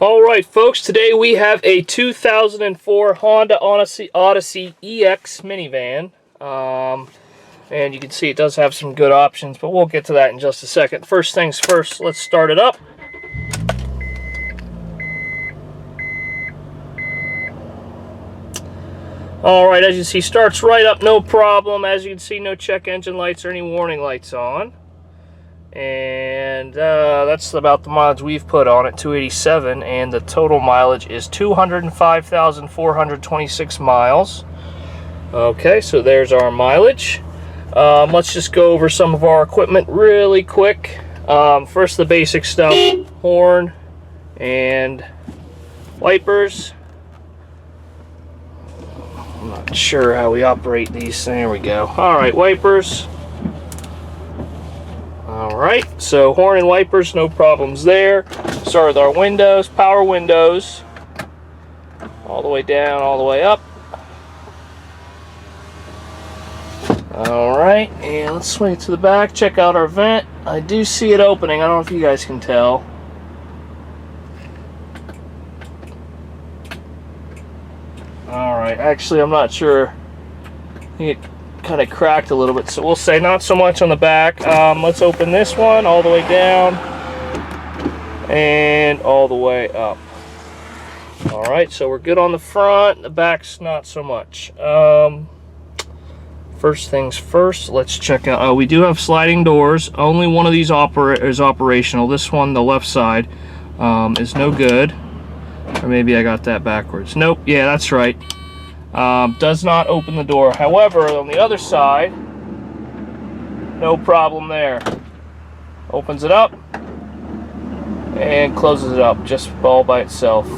Alright folks, today we have a 2004 Honda Odyssey EX minivan. And you can see it does have some good options, but we'll get to that in just a second. First things first, let's start it up. Alright, as you see, starts right up, no problem. As you can see, no check engine lights or any warning lights on. And that's about the mileage we've put on it, 287, and the total mileage is 205,426 miles. Okay, so there's our mileage. Let's just go over some of our equipment really quick. First, the basic stuff: horn and wipers. I'm not sure how we operate these. There we go. Alright, wipers. Alright, so horn and wipers, no problems there. Start with our windows, power windows, all the way down, all the way up. Alright, and let's swing it to the back, check out our vent. I do see it opening, I don't know if you guys can tell. Alright, actually I'm not sure. I think it kind of cracked a little bit, so we'll say not so much on the back. Let's open this one all the way down and all the way up. Alright, so we're good on the front, the back's not so much. First things first, let's check out, we do have sliding doors. Only one of these is operational. This one, the left side, is no good. Or maybe I got that backwards. Nope, yeah, that's right. Does not open the door. However, on the other side, no problem there. Opens it up and closes it up just all by itself.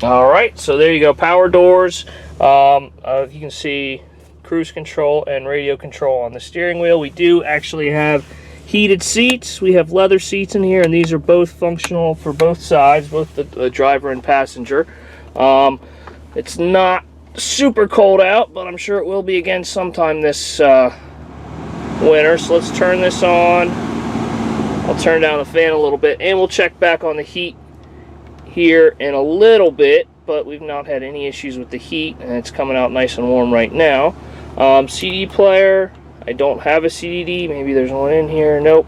Alright, so there you go, power doors. You can see cruise control and radio control on the steering wheel. We do actually have heated seats. We have leather seats in here, and these are both functional for both sides, both the driver and passenger. It's not super cold out, but I'm sure it will be again sometime this winter. So let's turn this on. I'll turn down the fan a little bit, and we'll check back on the heat here in a little bit, but we've not had any issues with the heat, and it's coming out nice and warm right now. CD player. I don't have a CD. Maybe there's one in here. Nope.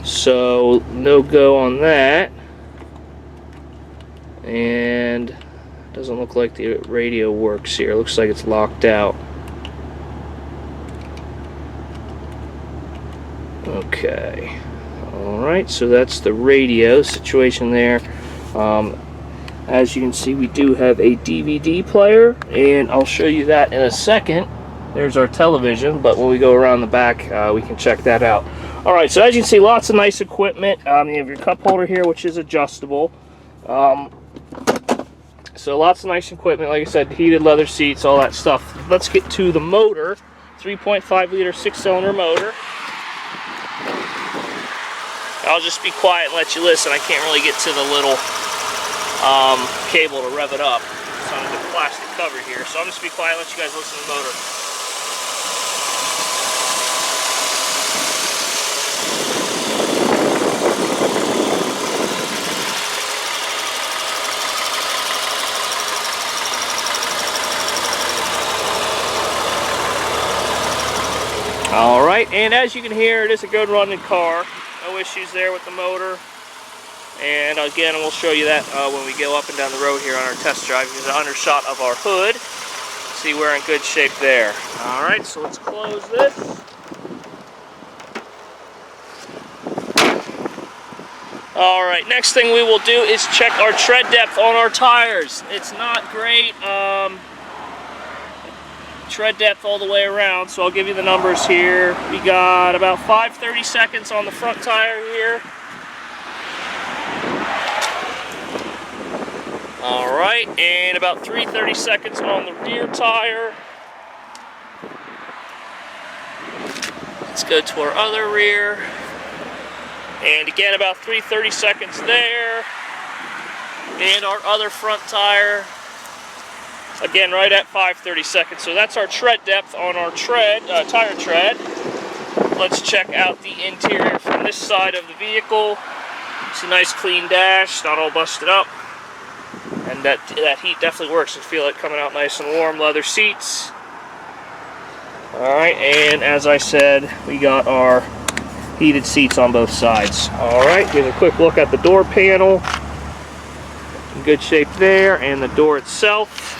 So no go on that. And doesn't look like the radio works here. Looks like it's locked out. Okay. Alright, so that's the radio situation there. As you can see, we do have a DVD player, and I'll show you that in a second. There's our television, but when we go around the back, we can check that out. Alright, so as you can see, lots of nice equipment. You have your cup holder here, which is adjustable. So lots of nice equipment. Like I said, heated leather seats, all that stuff. Let's get to the motor. 3.5 liter 6-cylinder motor. I'll just be quiet and let you listen. I can't really get to the little cable to rev it up. It's on the plastic cover here, so I'm just gonna be quiet and let you guys listen to the motor. Alright, and as you can hear, it is a good running car. No issues there with the motor. And again, we'll show you that when we go up and down the road here on our test drive. Here's an undershot of our hood. See, we're in good shape there. Alright, so let's close this. Alright, next thing we will do is check our tread depth on our tires. It's not great tread depth all the way around, so I'll give you the numbers here. We got about 5/30 seconds on the front tire here. Alright, and about 3/30 seconds on the rear tire. Let's go to our other rear. And again, about 3/30 seconds there. And our other front tire, again, right at 5/30 seconds. So that's our tread depth on our tire tread. let's check out the interior from this side of the vehicle. It's a nice clean dash, not all busted up. And that heat definitely works. You feel it coming out nice and warm. Leather seats. Alright, and as I said, we got our heated seats on both sides. Alright, here's a quick look at the door panel. In good shape there, and the door itself.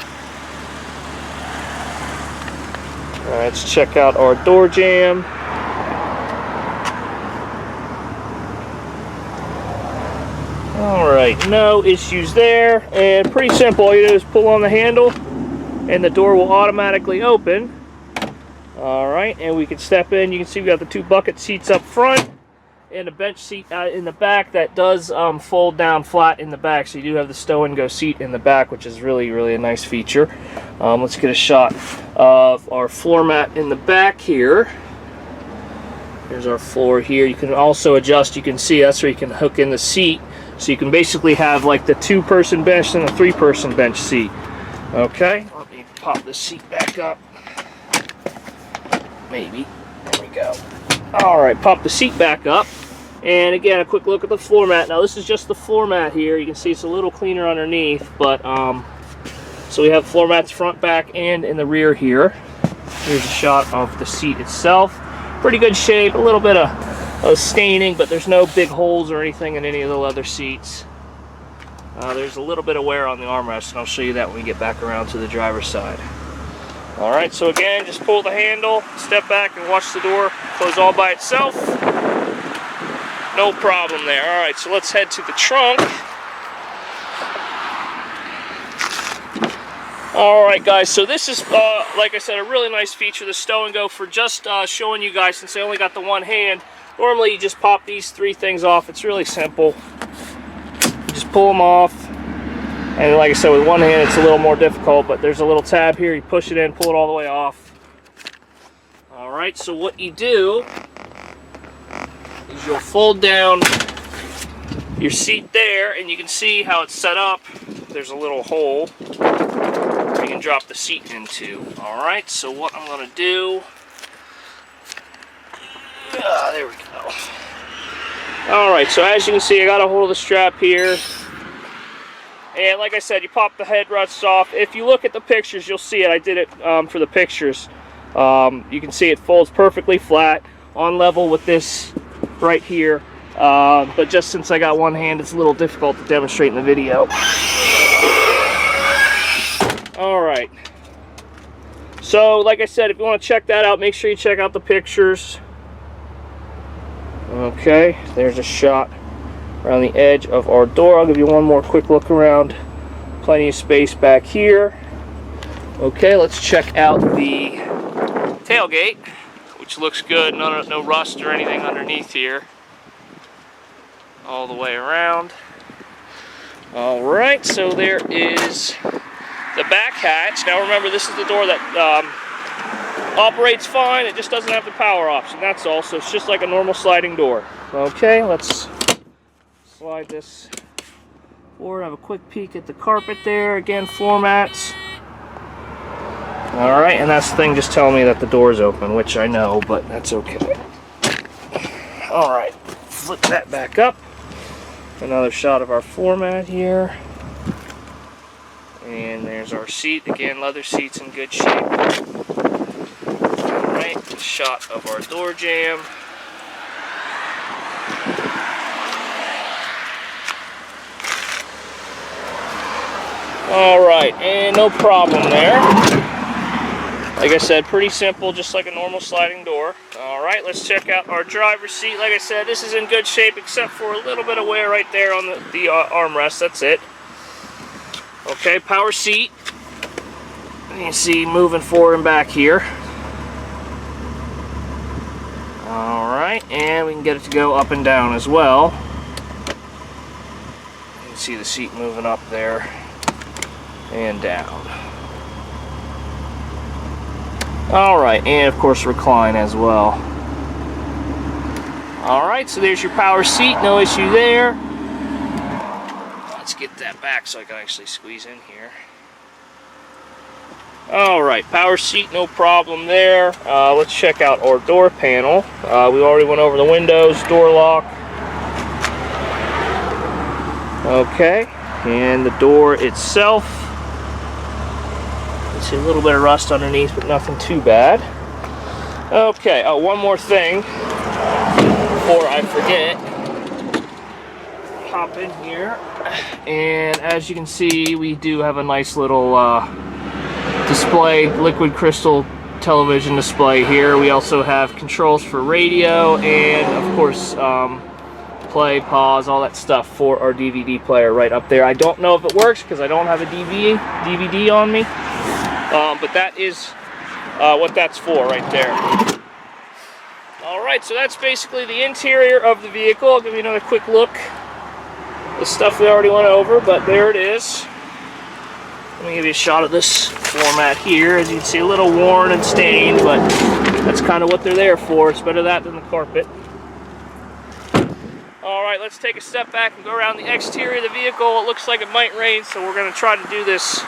Alright, let's check out our door jamb. Alright, no issues there, and pretty simple. All you do is pull on the handle and the door will automatically open. Alright, and we can step in. You can see we got the 2 bucket seats up front and a bench seat in the back that does fold down flat in the back, so you do have the stow-and-go seat in the back, which is really a nice feature. Let's get a shot of our floor mat in the back here. Here's our floor here. You can also adjust, you can see that's where you can hook in the seat. So you can basically have like the 2-person bench and a 3-person bench seat. Okay, let me pop this seat back up. Maybe. There we go. Alright, pop the seat back up. And again, a quick look at the floor mat. Now this is just the floor mat here. You can see it's a little cleaner underneath, but so we have floor mats front, back, and in the rear here. Here's a shot of the seat itself. Pretty good shape, a little bit of staining, but there's no big holes or anything in any of the leather seats. There's a little bit of wear on the armrest, and I'll show you that when we get back around to the driver's side. Alright, so again, just pull the handle, step back, and watch the door close all by itself. No problem there. Alright, so let's head to the trunk. Alright guys, so this is, like I said, a really nice feature, the stow-and-go. For just showing you guys, since I only got the one hand, normally you just pop these 3 things off. It's really simple. You just pull them off. And like I said, with one hand it's a little more difficult, but there's a little tab here. You push it in, pull it all the way off. Alright, so what you do is you'll fold down your seat there, and you can see how it's set up. There's a little hole you can drop the seat into. Alright, so what I'm going to do... there we go. Alright, so as you can see, I got a hold of the strap here. And like I said, you pop the headrests off. If you look at the pictures, you'll see it. I did it for the pictures. You can see it folds perfectly flat, on level with this right here. But just since I got one hand, it's a little difficult to demonstrate in the video. Alright. So, like I said, if you want to check that out, make sure you check out the pictures. Okay, there's a shot around the edge of our door. I'll give you one more quick look around. Plenty of space back here. Okay, let's check out the tailgate, which looks good. No rust or anything underneath here. All the way around. Alright, so there is the back hatch. Now remember, this is the door that operates fine. It just doesn't have the power option. That's all. So it's just like a normal sliding door. Okay, let's slide this forward. Have a quick peek at the carpet there. Again, floor mats. Alright, and that's the thing just telling me that the door's open, which I know, but that's okay. Alright, flip that back up. Another shot of our floor mat here. And there's our seat. Again, leather seats in good shape. Alright, shot of our door jamb. Alright, and no problem there. Like I said, pretty simple, just like a normal sliding door. Alright, let's check out our driver's seat. Like I said, this is in good shape except for a little bit of wear right there on the armrest. That's it. Okay, power seat. You can see moving forward and back here. Alright, and we can get it to go up and down as well. You can see the seat moving up there and down. Alright, and of course recline as well. Alright, so there's your power seat, no issue there. Let's get that back so I can actually squeeze in here. All right, power seat, no problem there. Let's check out our door panel. We already went over the windows, door lock. Okay, and the door itself. You see a little bit of rust underneath, but nothing too bad. Okay, one more thing before I forget. Hop in here, and as you can see, we do have a nice little display, liquid crystal television display here. We also have controls for radio and of course play, pause, all that stuff for our DVD player right up there. I don't know if it works because I don't have a DVD on me, but that is what that's for right there. Alright, so that's basically the interior of the vehicle. I'll give you another quick look. The stuff we already went over, but there it is. Let me give you a shot of this format here. As you can see, a little worn and stained, but that's kind of what they're there for. It's better that than the carpet. Alright, let's take a step back and go around the exterior of the vehicle. It looks like it might rain, so we're going to try to do this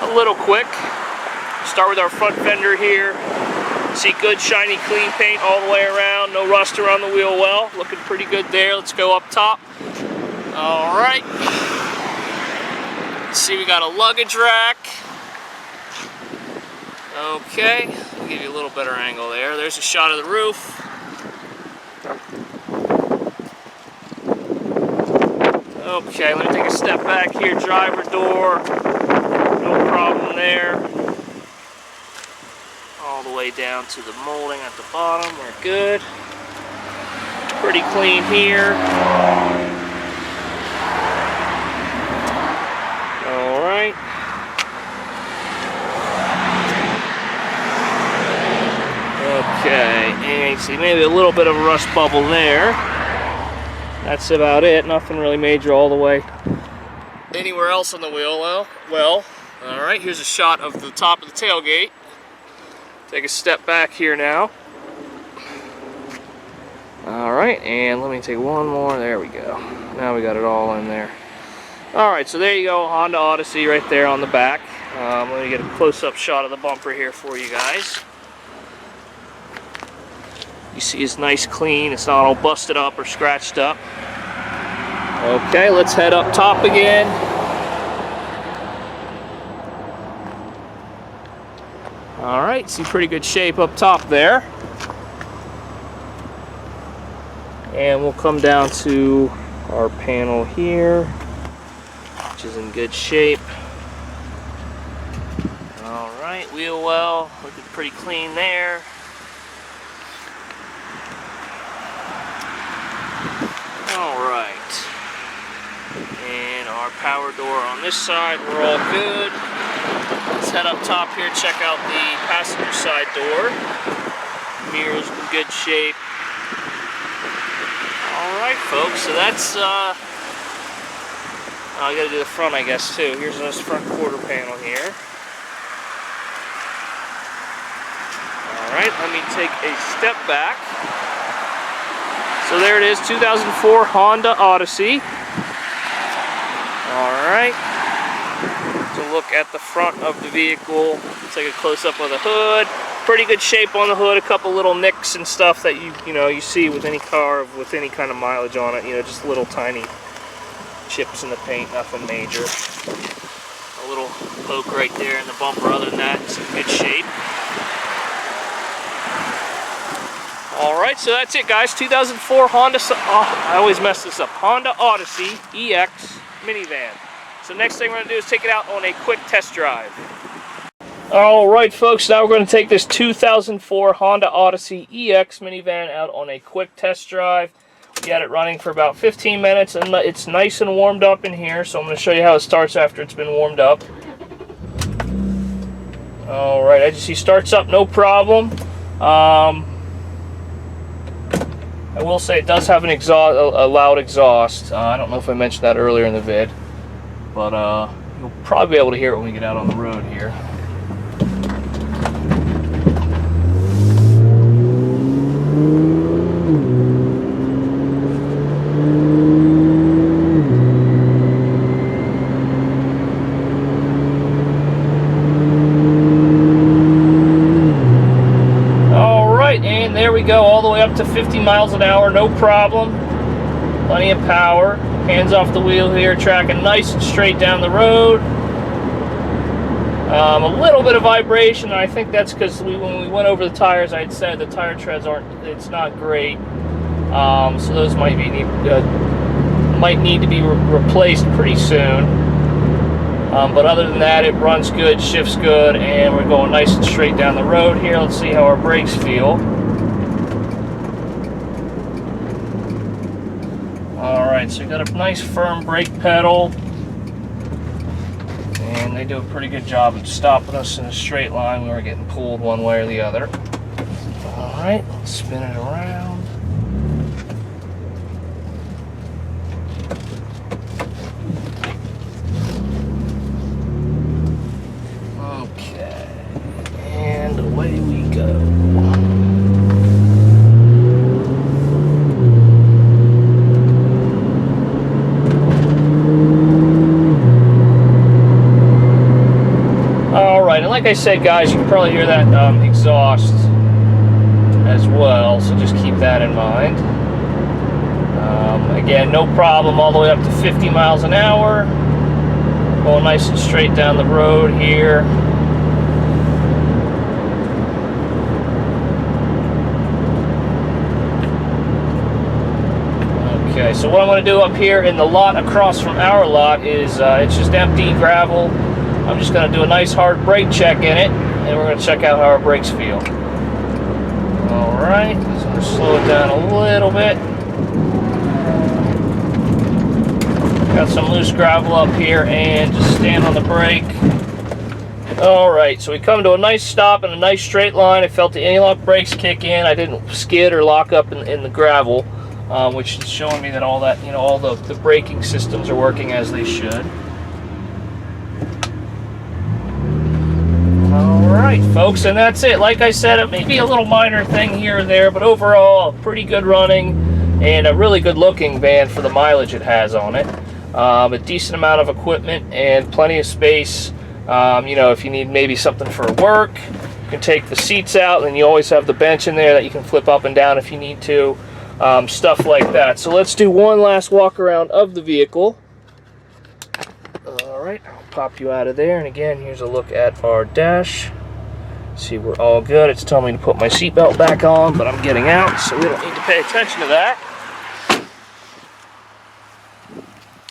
a little quick. Start with our front fender here. See good, shiny, clean paint all the way around. No rust around the wheel well. Looking pretty good there. Let's go up top. Alright. See, we got a luggage rack. Okay, I'll give you a little better angle there. There's a shot of the roof. Okay, let me take a step back here. Driver door, no problem there. All the way down to the molding at the bottom, we're good. Pretty clean here. Alright. Okay, and you see maybe a little bit of a rust bubble there. That's about it. Nothing really major all the way anywhere else on the wheel. Well, alright, here's a shot of the top of the tailgate. Take a step back here now. Alright, and let me take one more. There we go. Now we got it all in there. Alright, so there you go, Honda Odyssey right there on the back. Let me get a close-up shot of the bumper here for you guys. You see it's nice, clean. It's not all busted up or scratched up. Okay, let's head up top again. Alright, see pretty good shape up top there. And we'll come down to our panel here, which is in good shape. Alright, wheel well, looking pretty clean there. Alright, and our power door on this side, we're all good. Let's head up top here, check out the passenger side door. Mirrors in good shape. Alright folks, so that's, I gotta do the front I guess too. Here's this front quarter panel here. Alright, let me take a step back. So there it is, 2004 Honda Odyssey. Alright. To look at the front of the vehicle, take a close-up of the hood. Pretty good shape on the hood, a couple little nicks and stuff that you see with any car with any kind of mileage on it, just little tiny chips in the paint, nothing major. A little poke right there in the bumper, other than that, it's in good shape. Alright, so that's it guys, 2004 Honda, I always mess this up, Honda Odyssey EX minivan. So next thing we're going to do is take it out on a quick test drive. Alright folks, now we're going to take this 2004 Honda Odyssey EX minivan out on a quick test drive. We got it running for about 15 minutes and it's nice and warmed up in here, so I'm going to show you how it starts after it's been warmed up. Alright, as you see, starts up no problem. I will say it does have an exhaust, a loud exhaust. I don't know if I mentioned that earlier in the vid, but you'll probably be able to hear it when we get out on the road here. go all the way up to 50 miles an hour, no problem. Plenty of power. Hands off the wheel here, tracking nice and straight down the road. A little bit of vibration, and I think that's because when we went over the tires, I had said the tire treads it's not great. So those might need to be replaced pretty soon. But other than that, it runs good, shifts good, and we're going nice and straight down the road here. Let's see how our brakes feel. Alright, so we got a nice firm brake pedal, and they do a pretty good job of stopping us in a straight line when we're getting pulled one way or the other. Alright, let's spin it around. Okay, and away we go. And like I said, guys, you can probably hear that exhaust as well, so just keep that in mind. Again, no problem, all the way up to 50 miles an hour. Going nice and straight down the road here. Okay, so what I'm going to do up here in the lot across from our lot is it's just empty gravel. I'm just going to do a nice hard brake check in it, and we're going to check out how our brakes feel. Alright, so I'm going to slow it down a little bit. Got some loose gravel up here, and just stand on the brake. Alright, so we come to a nice stop in a nice straight line. I felt the anti-lock brakes kick in. I didn't skid or lock up in the gravel, which is showing me that all that, all the braking systems are working as they should. Alright, folks, and that's it. Like I said, it may be a little minor thing here or there, but overall, pretty good running and a really good looking van for the mileage it has on it. A decent amount of equipment and plenty of space. If you need maybe something for work, you can take the seats out, and you always have the bench in there that you can flip up and down if you need to. Stuff like that. So let's do one last walk around of the vehicle. Alright, I'll pop you out of there, and again, here's a look at our dash. See, we're all good. It's telling me to put my seatbelt back on, but I'm getting out, so we don't need to pay attention to that.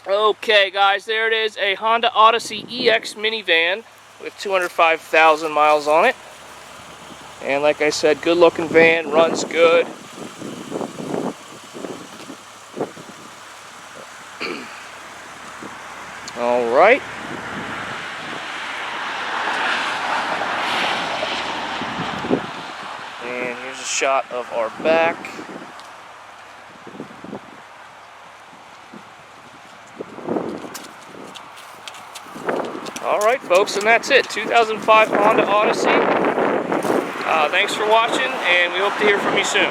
Okay, guys, there it is, a Honda Odyssey EX minivan with 205,000 miles on it. And like I said, good looking van, runs good. All right. And here's a shot of our back. All right, folks, and that's it. 2005 Honda Odyssey. Thanks for watching, and we hope to hear from you soon.